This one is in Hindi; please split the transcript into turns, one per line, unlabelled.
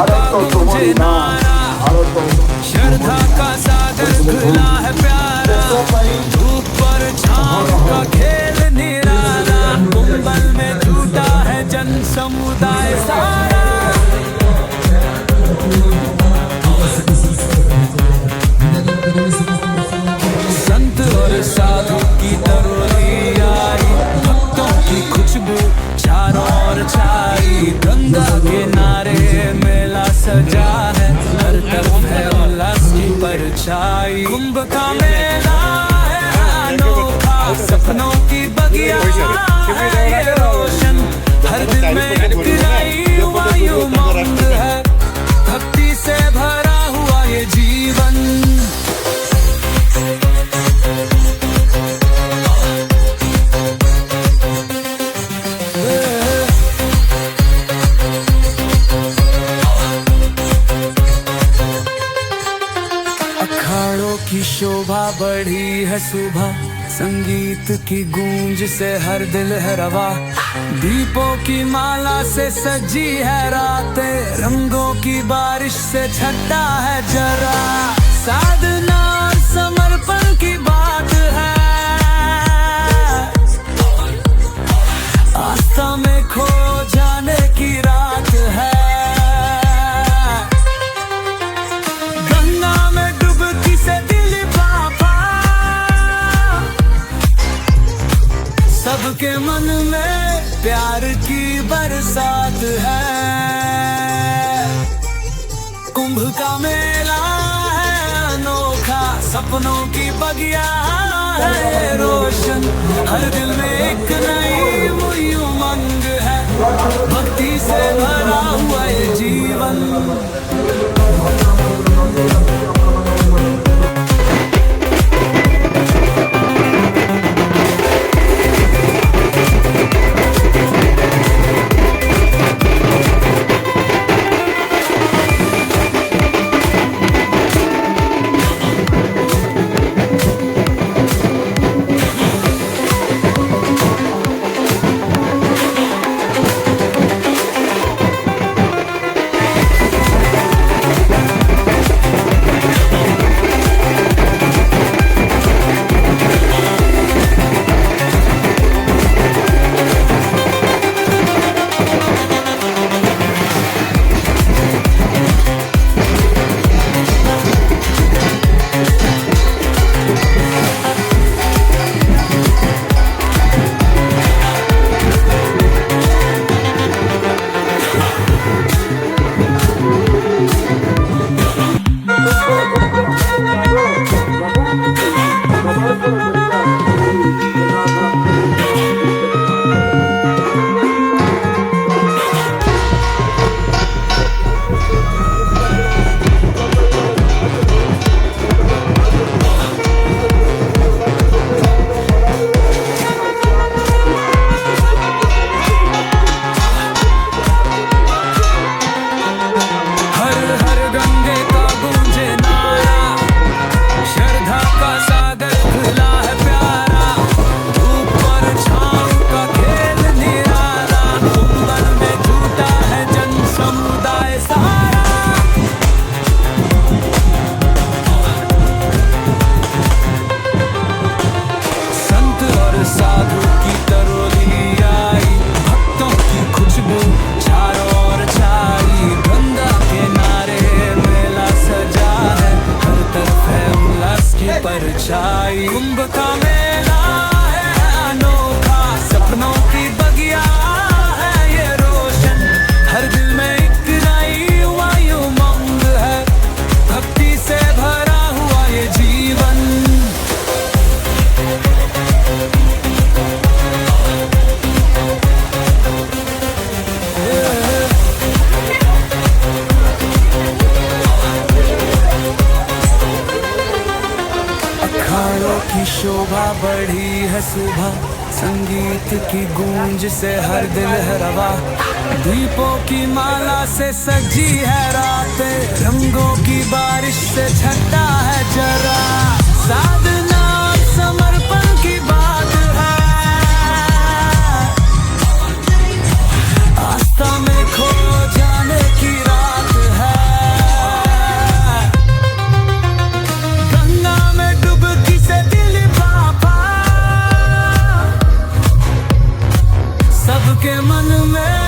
का गूंजे नारा, श्रद्धा का सागर खुला है प्यारा, धूप पर छांव का खेल निराला, कुंभल में झूठा है जन समुदाय सारा। संत और साधु की तरोई आई, भक्तों की खुशबू चारों ओर छाई, गंगा के नारे मेला सजा है, हर तरफ है उल्लास की परछाई। कुंभ का मेला है अनोखा, सपनों की बगिया है ये रोशन, हर दिल में एक नई वायु मंद है, भक्ति से भरा हुआ ये जीवन। अखाड़ों की शोभा बढ़ी है सुबह, संगीत की गूंज से हर दिल है रवा, दीपों की माला से सजी है रातें, रंगों की बारिश से छटा है जरा, साधना और समर्पण की बात है, आस्था में खो जाने की रात है, गंगा में डुबकी से दिल पापा, सबके मन में प्यार की बरसात है। कुंभ का मेला है अनोखा, सपनों की बगिया है रोशन, हर दिल में एक नई वही उमंग है, भक्ति से भरा हुआ ये जीवन। कुंभ का मेला है अनोखा, सपनों की बगिया है ये रोशन, हर दिल में एक नई वायु मंद है, भक्ति से भरा हुआ ये जीवन। अखाड़ों की शोभा बढ़ी है सुबह, संगीत की गूंज से हर दिल है रवा, दीपों की माला से सजी है रातें, रंगों की बारिश से छटा है जरा, साधना और समर्पण की बात है, आस्था में खो जाने की रात है। में